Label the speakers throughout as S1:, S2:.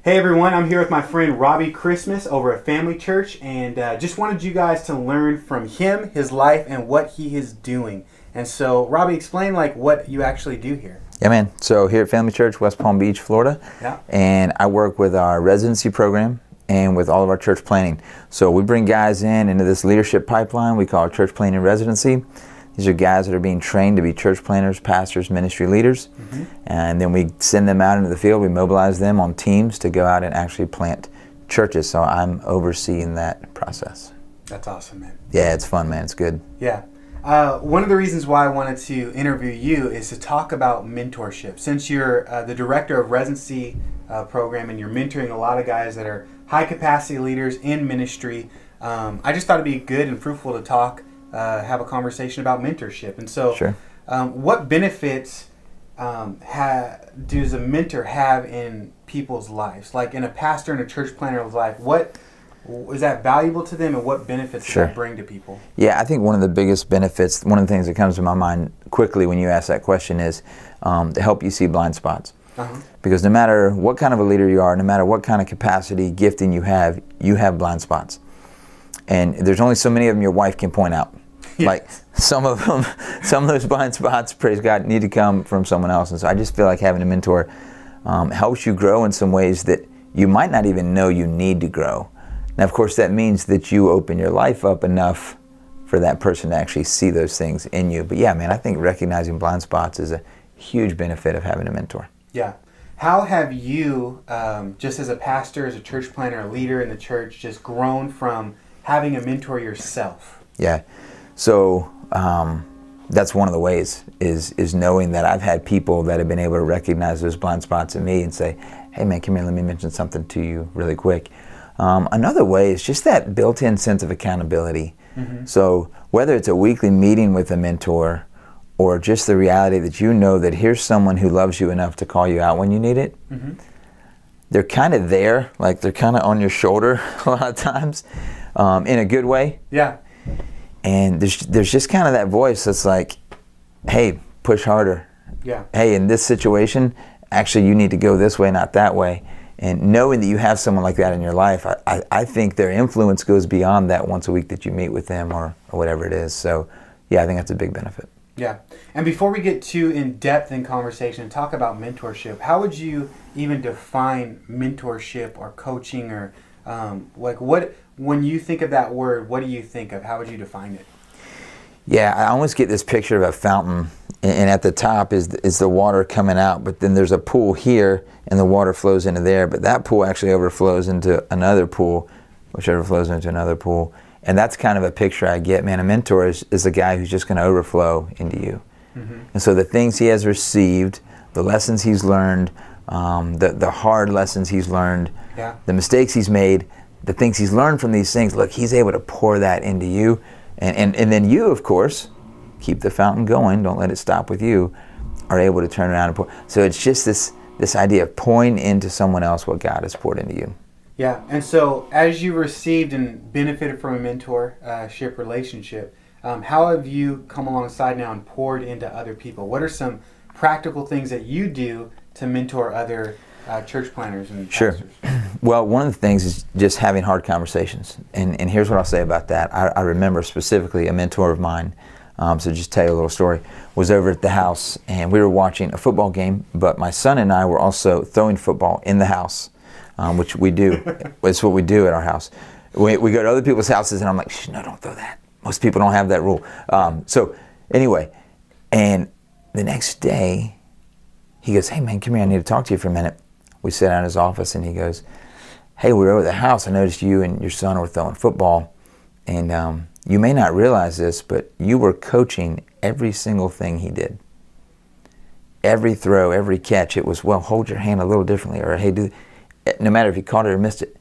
S1: Hey everyone, I'm here with my friend Robby Christmas over at Family Church, and just wanted you guys to learn from him, his life, and what he is doing. And so, Robby, explain what you actually do here.
S2: Yeah, man. So here at Family Church, West Palm Beach, Florida, and I work with our residency program and with all of our church planning. So we bring guys into this leadership pipeline we call church planning residency. These are guys that are being trained to be church planners, pastors, ministry leaders. And then we send them out into the field. We mobilize them on teams to go out and actually plant churches. So I'm overseeing that process.
S1: That's awesome, man.
S2: Yeah, it's fun, man. It's good.
S1: Yeah. One of the reasons why I wanted to interview you is to talk about mentorship. Since you're the director of residency program and you're mentoring a lot of guys that are high capacity leaders in ministry, I just thought it'd be good and fruitful to talk, have a conversation about mentorship. And so,
S2: Sure.
S1: What benefits does a mentor have in people's lives? Like in a pastor and a church planner's life, what is that valuable to them, and what benefits does that bring to people?
S2: Yeah, I think one of the biggest benefits, one of the things that comes to my mind quickly when you ask that question is to help you see blind spots. Because no matter what kind of a leader you are, no matter what kind of capacity, gifting you have blind spots. And there's only so many of them your wife can point out. Yes. Like some of those blind spots, praise God, need to come from someone else. And so I just feel like having a mentor helps you grow in some ways that you might not even know you need to grow. Now, of course, that means that you open your life up enough for that person to actually see those things in you. But yeah, man, I think recognizing blind spots is a huge benefit of having a mentor.
S1: Yeah. How have you, just as a pastor, as a church planner, a leader in the church, just grown from having a mentor yourself?
S2: Yeah. So that's one of the ways is knowing that I've had people that have been able to recognize those blind spots in me and say, hey man, come here, let me mention something to you really quick. Another way is just that built-in sense of accountability. So whether it's a weekly meeting with a mentor or just the reality that you know that here's someone who loves you enough to call you out when you need it, they're kind of there, like they're kind of on your shoulder a lot of times, in a good way.
S1: Yeah.
S2: And there's just kind of that voice that's like, hey, push harder.
S1: Yeah.
S2: Hey, in this situation, actually you need to go this way, not that way. And knowing that you have someone like that in your life, I think their influence goes beyond that once a week that you meet with them or whatever it is. So yeah, I think that's a big benefit.
S1: Yeah. And before we get too in-depth in conversation and talk about mentorship, how would you even define mentorship or coaching or when you think of that word, what do you think of? How would you define it?
S2: Yeah, I always get this picture of a fountain, and at the top is the water coming out, but then there's a pool here, and the water flows into there, but that pool actually overflows into another pool, which overflows into another pool. And that's kind of a picture I get. Man, a mentor is a guy who's just going to overflow into you. And so the things he has received, the lessons he's learned, the hard lessons he's learned, the mistakes he's made, the things he's learned from these things, look, he's able to pour that into you. And then you, of course, keep the fountain going, don't let it stop with you, are able to turn around and pour. So it's just this idea of pouring into someone else what God has poured into you.
S1: Yeah, and so as you received and benefited from a mentorship relationship, how have you come alongside now and poured into other people? What are some practical things that you do to mentor other church planners and pastors?
S2: Sure. Well, one of the things is just having hard conversations. And here's what I'll say about that. I remember specifically a mentor of mine, so just tell you a little story, was over at the house and we were watching a football game, but my son and I were also throwing football in the house. Which we do. It's what we do at our house. We go to other people's houses and I'm like, no, don't throw that. Most people don't have that rule. So anyway, and the next day he goes, hey man, come here, I need to talk to you for a minute. We sit down in his office and he goes, hey, we were over at the house. I noticed you and your son were throwing football. And you may not realize this, but you were coaching every single thing he did. Every throw, every catch, it was, well, hold your hand a little differently, or hey, no matter if you caught it or missed it.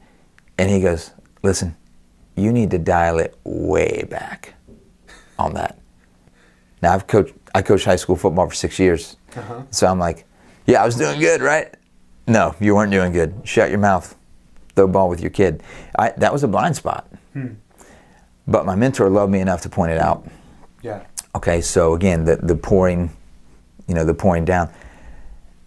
S2: And he goes, listen, you need to dial it way back on that. Now I coached high school football for 6 years. So I'm like, yeah, I was doing good, right? No, you weren't doing good. Shut your mouth. Throw a ball with your kid. That was a blind spot. But my mentor loved me enough to point it out.
S1: Yeah.
S2: Okay, so again, the pouring, the pouring down.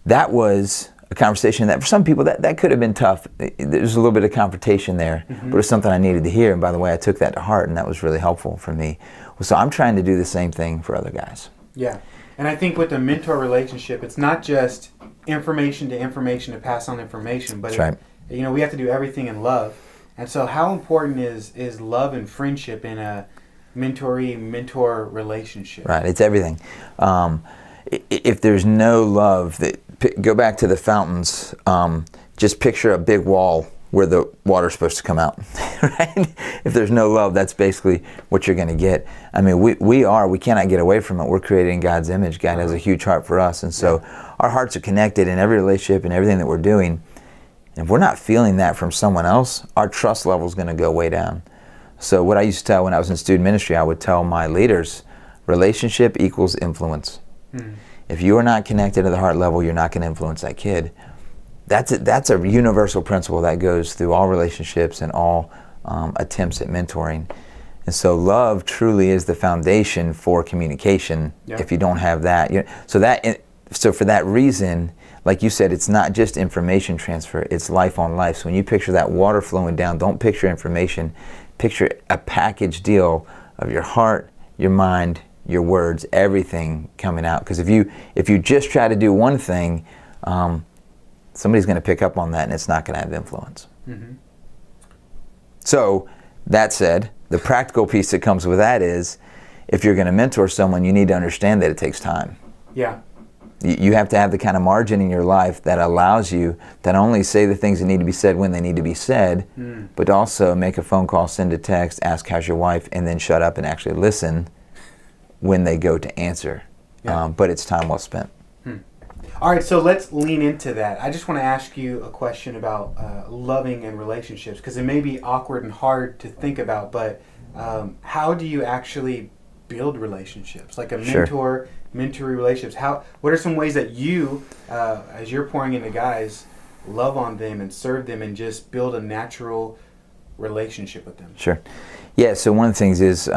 S2: That was a conversation that for some people that could have been tough. There's a little bit of confrontation there, but it was something I needed to hear. And by the way, I took that to heart, and that was really helpful for me. So I'm trying to do the same thing for other guys.
S1: Yeah. And I think with the mentor relationship, it's not just information to pass on information, but
S2: That's right.
S1: We have to do everything in love. And so how important is love and friendship in a mentor relationship?
S2: Right, it's everything. If there's no love, go back to the fountains, just picture a big wall where the water's supposed to come out, right? If there's no love, that's basically what you're going to get. I mean, we cannot get away from it. We're created in God's image. God has a huge heart for us, and so our hearts are connected in every relationship and everything that we're doing. And if we're not feeling that from someone else, our trust level is going to go way down. So what I used to tell when I was in student ministry, I would tell my leaders, relationship equals influence. If you are not connected to the heart level, you're not going to influence that kid. That's a universal principle that goes through all relationships and all attempts at mentoring. And so love truly is the foundation for communication. If you don't have that, so for that reason, like you said, it's not just information transfer, it's life on life. So when you picture that water flowing down, don't picture information, picture a package deal of your heart, your mind, your words, everything coming out. Because if you just try to do one thing, somebody's going to pick up on that, and it's not going to have influence. So that said, the practical piece that comes with that is, if you're going to mentor someone, you need to understand that it takes time.
S1: Yeah.
S2: You have to have the kind of margin in your life that allows you to not only say the things that need to be said when they need to be said, but also make a phone call, send a text, ask how's your wife, and then shut up and actually listen when they go to answer. But it's time well spent.
S1: All right, so let's lean into that. I just want to ask you a question about loving and relationships, because it may be awkward and hard to think about, but how do you actually build relationships? Like a mentor-mentee relationships. What are some ways that you, as you're pouring into guys, love on them and serve them and just build a natural relationship with them?
S2: Sure. Yeah, so one of the things is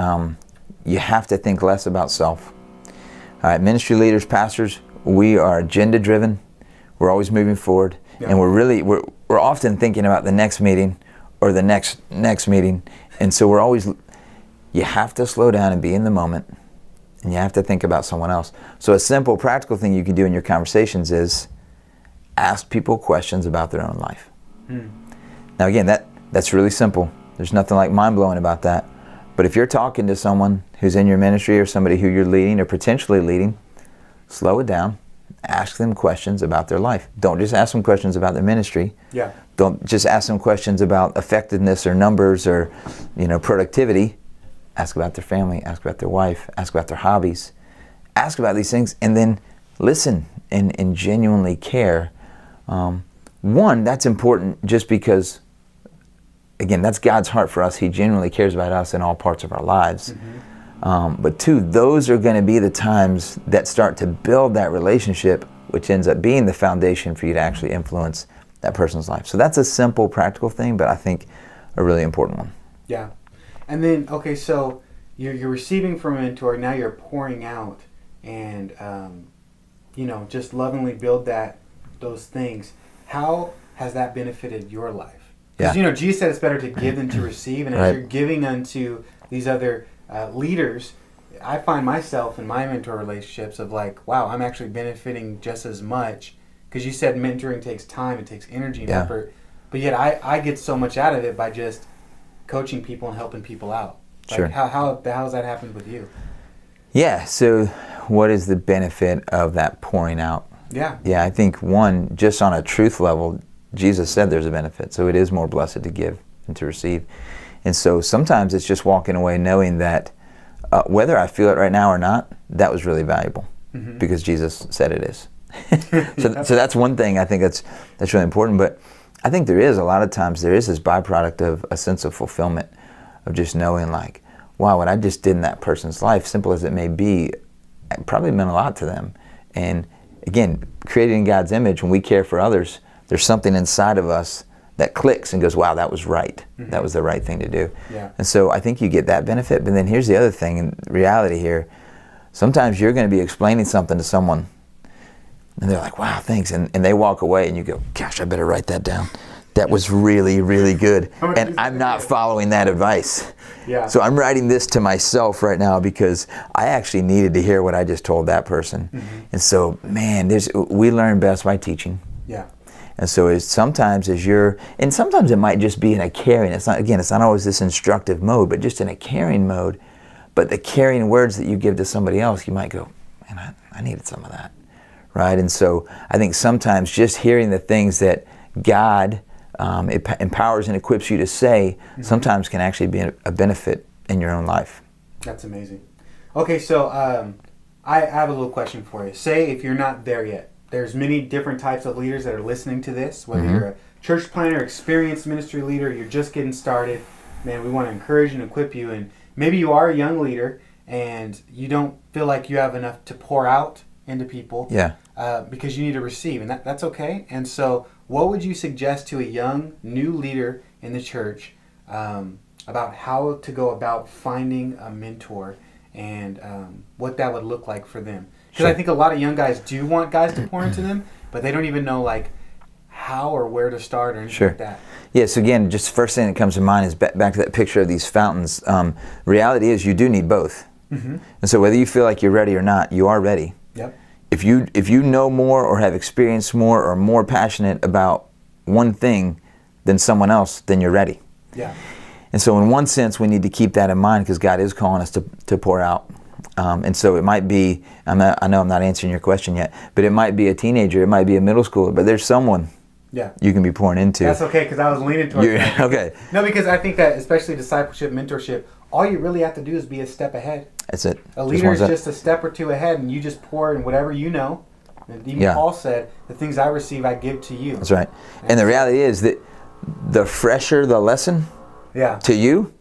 S2: you have to think less about self. All right, ministry leaders, pastors, we are agenda-driven. We're always moving forward, and we're often thinking about the next meeting or the next meeting, and so you have to slow down and be in the moment, and you have to think about someone else. So a simple, practical thing you can do in your conversations is ask people questions about their own life. Now again, that's really simple. There's nothing like mind-blowing about that. But if you're talking to someone who's in your ministry or somebody who you're leading or potentially leading, slow it down. Ask them questions about their life. Don't just ask them questions about their ministry. Don't just ask them questions about effectiveness or numbers or productivity. Ask about their family. Ask about their wife. Ask about their hobbies. Ask about these things, and then listen and genuinely care. One, that's important just because, again, that's God's heart for us. He genuinely cares about us in all parts of our lives. But two, those are going to be the times that start to build that relationship, which ends up being the foundation for you to actually influence that person's life. So that's a simple, practical thing, but I think a really important one.
S1: Yeah. And then, okay, so you're receiving from a mentor, now you're pouring out and, just lovingly build those things. How has that benefited your life? Because, Jesus said it's better to give than to receive, and as you're giving unto these other leaders, I find myself in my mentor relationships of like, wow, I'm actually benefiting just as much, because you said mentoring takes time, it takes energy and effort, but yet I get so much out of it by just coaching people and helping people out. Like, how has that happened with you? Yeah,
S2: so what is the benefit of that pouring out?
S1: Yeah,
S2: I think one, just on a truth level, Jesus said there's a benefit, so it is more blessed to give than to receive. And so sometimes it's just walking away knowing that whether I feel it right now or not, that was really valuable because Jesus said it is. So that's one thing I think that's really important. But I think there is this byproduct of a sense of fulfillment, of just knowing like, wow, what I just did in that person's life, simple as it may be, it probably meant a lot to them. And again, created in God's image, when we care for others, there's something inside of us that clicks and goes, wow, that was right. That was the right thing to do. And so I think you get that benefit. But then here's the other thing, in reality here, sometimes you're going to be explaining something to someone And they're like, wow, thanks. And they walk away and you go, gosh, I better write that down. That was really, really good. And I'm not following that advice.
S1: Yeah.
S2: So I'm writing this to myself right now because I actually needed to hear what I just told that person. And so, man, we learn best by teaching.
S1: Yeah.
S2: And so sometimes it might just be in a caring, it's not always this instructive mode, but just in a caring mode. But the caring words that you give to somebody else, you might go, man, I needed some of that, right? And so I think sometimes just hearing the things that God empowers and equips you to say, sometimes can actually be a benefit in your own life.
S1: That's amazing. Okay, so I have a little question for you. Say if you're not there yet, there's many different types of leaders that are listening to this, whether you're a church planner, experienced ministry leader, you're just getting started. Man, we want to encourage and equip you. And maybe you are a young leader and you don't feel like you have enough to pour out into people because you need to receive. And that's okay. And so what would you suggest to a young, new leader in the church about how to go about finding a mentor and what that would look like for them? Because I think a lot of young guys do want guys to pour into them, but they don't even know like how or where to start or anything like that.
S2: Yeah, so again, just the first thing that comes to mind is back to that picture of these fountains. Reality is you do need both. And so whether you feel like you're ready or not, you are ready.
S1: Yep.
S2: If you know more or have experienced more or are more passionate about one thing than someone else, then you're ready.
S1: Yeah.
S2: And so in one sense, we need to keep that in mind because God is calling us to pour out. And so it might be, I know I'm not answering your question yet, but it might be a teenager, it might be a middle schooler, but there's someone you can be pouring into.
S1: That's okay, because I was leaning towards that.
S2: Okay.
S1: No, because I think that especially discipleship, mentorship, all you really have to do is be a step ahead.
S2: That's it.
S1: A leader is just a step or two ahead, and you just pour in whatever you know. And even Paul said, the things I receive, I give to you.
S2: That's right. And the reality is that the fresher the lesson to you,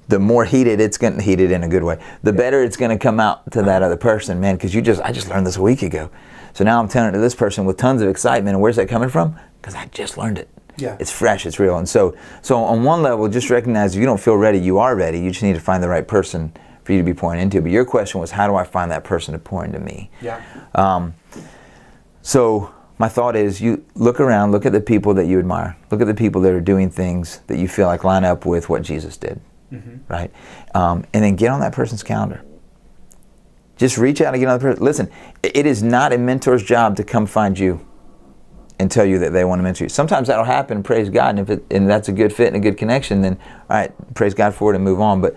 S2: the more heated it's going to, heated in a good way, the better it's going to come out to that other person, man, because I just learned this a week ago. So now I'm telling it to this person with tons of excitement. And where's that coming from? Because I just learned it.
S1: Yeah.
S2: It's fresh, it's real. And so on one level, just recognize if you don't feel ready, you are ready. You just need to find the right person for you to be pouring into. But your question was, how do I find that person to pour into me?
S1: Yeah.
S2: So my thought is, you look around, look at the people that you admire. Look at the people that are doing things that you feel like line up with what Jesus did. Right? And then get on that person's calendar. Just reach out and get on the person. Listen, it is not a mentor's job to come find you and tell you that they want to mentor you. Sometimes that'll happen, praise God, and that's a good fit and a good connection, then all right, praise God for it and move on. But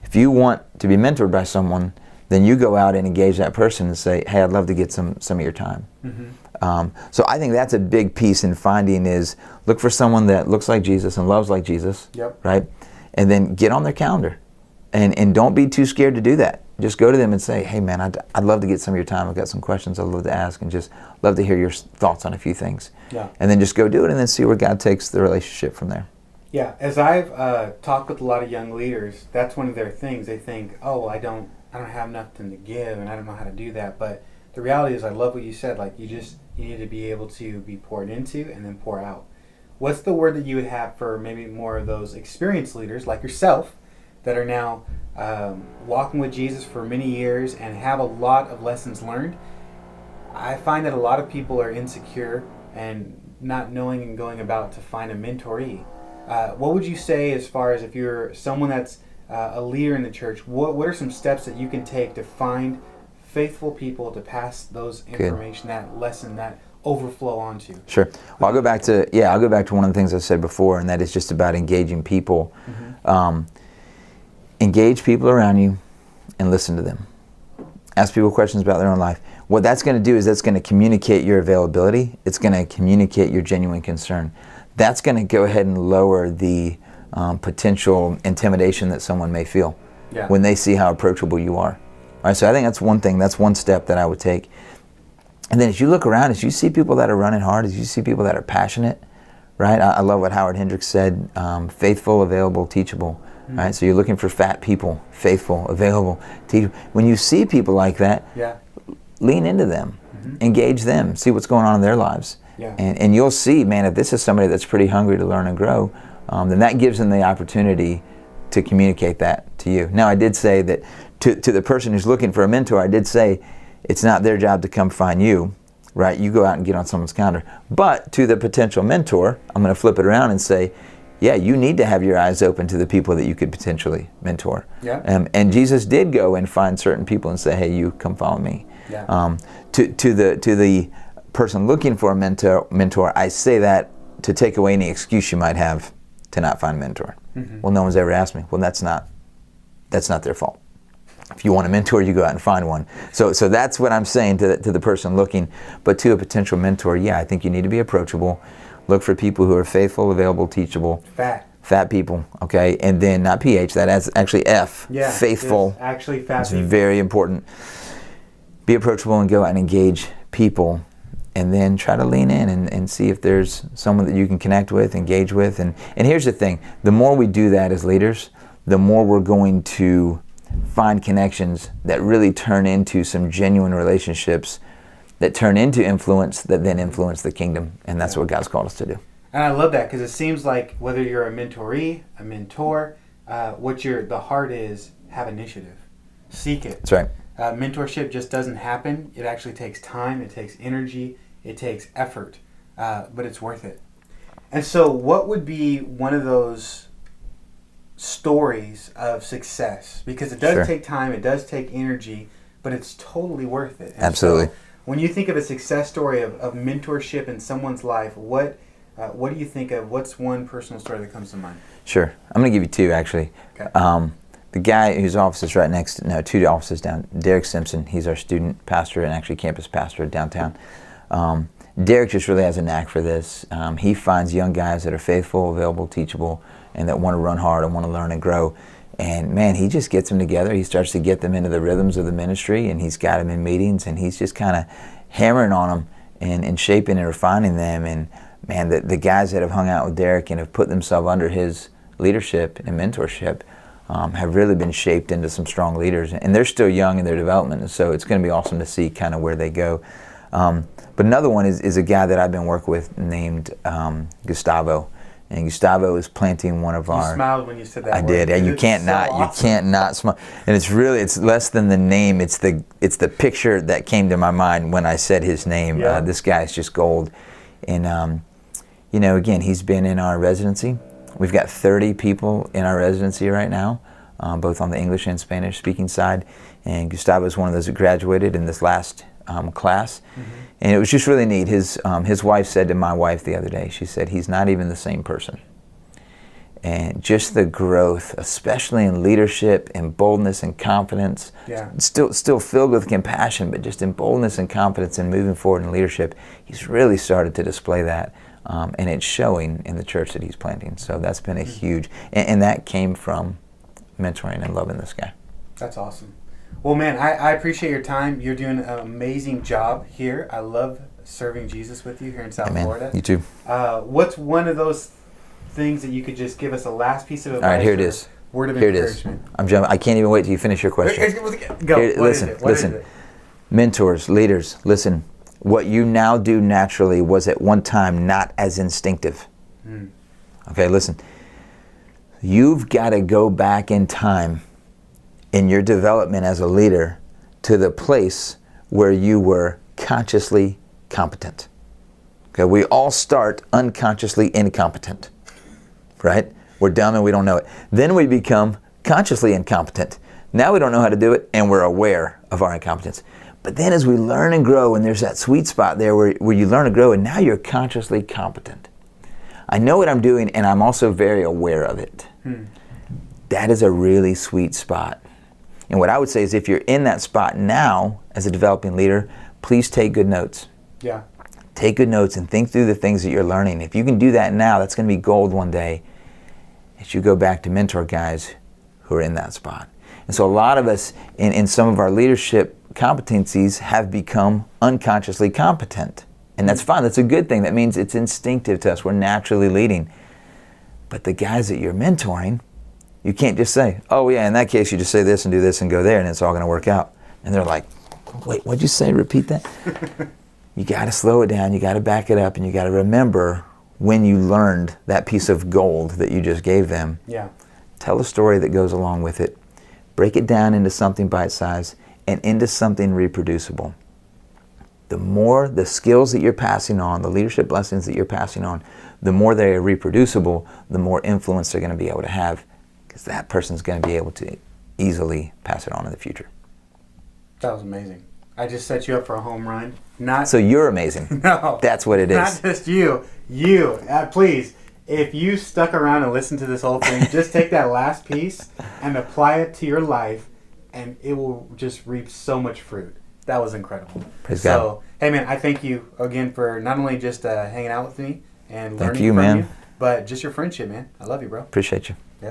S2: if you want to be mentored by someone, then you go out and engage that person and say, hey, I'd love to get some of your time. So I think that's a big piece in finding is look for someone that looks like Jesus and loves like Jesus, right? And then get on their calendar. And don't be too scared to do that. Just go to them and say, hey man, I'd love to get some of your time. I've got some questions I'd love to ask and just love to hear your thoughts on a few things. And then just go do it and then see where God takes the relationship from there.
S1: Yeah, as I've talked with a lot of young leaders, that's one of their things. They think, oh, I don't have nothing to give and I don't know how to do that. But the reality is, I love what you said, like you need to be able to be poured into and then pour out. What's the word that you would have for maybe more of those experienced leaders like yourself that are now walking with Jesus for many years and have a lot of lessons learned? I find that a lot of people are insecure and not knowing and going about to find a mentoree. What would you say as far as if you're someone that's a leader in the church, what are some steps that you can take to find faithful people to pass those information, that lesson, that overflow onto?
S2: Sure. Well, I'll go back to one of the things I said before, and that is just about engaging people. Engage people around you and listen to them. Ask people questions about their own life. What that's going to do is that's going to communicate your availability. It's going to communicate your genuine concern. That's going to go ahead and lower the potential intimidation that someone may feel when they see how approachable you are. All right, so I think that's one thing. That's one step that I would take. And then as you look around, as you see people that are running hard, as you see people that are passionate, right? I love what Howard Hendricks said, faithful, available, teachable. Right? So you're looking for fat people, faithful, available, teachable. When you see people like that, lean into them, engage them, see what's going on in their lives. And you'll see, man, if this is somebody that's pretty hungry to learn and grow, then that gives them the opportunity to communicate that to you. Now, I did say that to the person who's looking for a mentor, I did say it's not their job to come find you. right? You go out and get on someone's calendar. But to the potential mentor, I'm going to flip it around and say, yeah, you need to have your eyes open to the people that you could potentially mentor.
S1: Yeah.
S2: And Jesus did go and find certain people and say, hey, you come follow me.
S1: Yeah.
S2: To the person looking for a mentor, I say that to take away any excuse you might have to not find a mentor.
S1: Mm-hmm.
S2: Well, no one's ever asked me. Well, that's not their fault. If you want a mentor, you go out and find one. So that's what I'm saying to the person looking. But to a potential mentor, yeah, I think you need to be approachable. Look for people who are faithful, available, teachable. Fat people, okay? And then not PH, that's actually F.
S1: Yeah,
S2: faithful.
S1: It's actually fat
S2: It's
S1: people.
S2: very important. Be approachable and go out and engage people. And then try to lean in and see if there's someone that you can connect with, engage with. And here's the thing. The more we do that as leaders, the more we're going to find connections that really turn into some genuine relationships that turn into influence that then influence the kingdom. And that's what God's called us to do.
S1: And I love that because it seems like whether you're a mentoree, a mentor, the heart is have initiative. Seek it.
S2: That's right.
S1: Mentorship just doesn't happen. It actually takes time. It takes energy. It takes effort. But it's worth it. And so what would be one of those stories of success? Because it does take time. It does take energy. But it's totally worth it. And
S2: absolutely.
S1: So when you think of a success story of mentorship in someone's life, what do you think of? What's one personal story that comes to mind?
S2: Sure. I'm going to give you two, actually.
S1: Okay.
S2: The guy whose office is right next, two offices down, Derek Simpson. He's our student pastor and actually campus pastor downtown. Derek just really has a knack for this. He finds young guys that are faithful, available, teachable, and that want to run hard and want to learn and grow. And man, he just gets them together. He starts to get them into the rhythms of the ministry, and he's got them in meetings, and he's just kind of hammering on them and shaping and refining them. And man, the guys that have hung out with Derek and have put themselves under his leadership and mentorship have really been shaped into some strong leaders. And they're still young in their development, and so it's going to be awesome to see kind of where they go. But another one is a guy that I've been working with named Gustavo. And Gustavo is planting one of our...
S1: You smiled when you said that
S2: I
S1: word.
S2: did. Yeah, you can't not smile. And it's less than the name. It's the picture that came to my mind when I said his name.
S1: Yeah.
S2: This guy is just gold. And again, he's been in our residency. We've got 30 people in our residency right now, both on the English and Spanish speaking side. And Gustavo is one of those that graduated in this last class. Mm-hmm. And it was just really neat. His wife said to my wife the other day, she said, he's not even the same person. And just the growth, especially in leadership and boldness and confidence, still filled with compassion, but just in boldness and confidence and moving forward in leadership, he's really started to display that. And it's showing in the church that he's planting. So that's been a huge, and that came from mentoring and loving this guy.
S1: That's awesome. Well, man, I appreciate your time. You're doing an amazing job here. I love serving Jesus with you here in South Florida.
S2: You too.
S1: What's one of those things that you could just give us a last piece of advice?
S2: All right, here it is.
S1: Word of
S2: here
S1: encouragement.
S2: It is. I'm jumping. I can't even wait till you finish your question.
S1: Go.
S2: Here, listen. Mentors, leaders, listen. What you now do naturally was at one time not as instinctive. Okay, listen. You've got to go back in time in your development as a leader to the place where you were consciously competent. Okay, we all start unconsciously incompetent, right? We're dumb and we don't know it. Then we become consciously incompetent. Now we don't know how to do it and we're aware of our incompetence. But then as we learn and grow, and there's that sweet spot there where you learn and grow, and now you're consciously competent. I know what I'm doing and I'm also very aware of it. That is a really sweet spot. And what I would say is if you're in that spot now as a developing leader, please take good notes.
S1: Yeah.
S2: Take good notes and think through the things that you're learning. If you can do that now, that's going to be gold one day as you go back to mentor guys who are in that spot. And so a lot of us in some of our leadership competencies have become unconsciously competent. And that's fine. That's a good thing. That means it's instinctive to us. We're naturally leading. But the guys that you're mentoring, you can't just say, oh yeah, in that case you just say this and do this and go there and it's all going to work out. And they're like, wait, what'd you say? Repeat that? You got to slow it down. You got to back it up and you got to remember when you learned that piece of gold that you just gave them.
S1: Yeah.
S2: Tell a story that goes along with it. Break it down into something bite-sized and into something reproducible. the more the skills that you're passing on, the leadership blessings that you're passing on, the more they are reproducible, the more influence they're going to be able to have, because that person's going to be able to easily pass it on in the future.
S1: That was amazing. I just set you up for a home run.
S2: So you're amazing.
S1: No.
S2: That's what it is.
S1: Not just you. You. Please, if you stuck around and listened to this whole thing, just take that last piece and apply it to your life, and it will just reap so much fruit. That was incredible.
S2: Praise God.
S1: Hey, man, I thank you again for not only just hanging out with me and learning
S2: you,
S1: from
S2: man.
S1: you, but just your friendship, man. I love you, bro.
S2: Appreciate you.
S1: Yeah.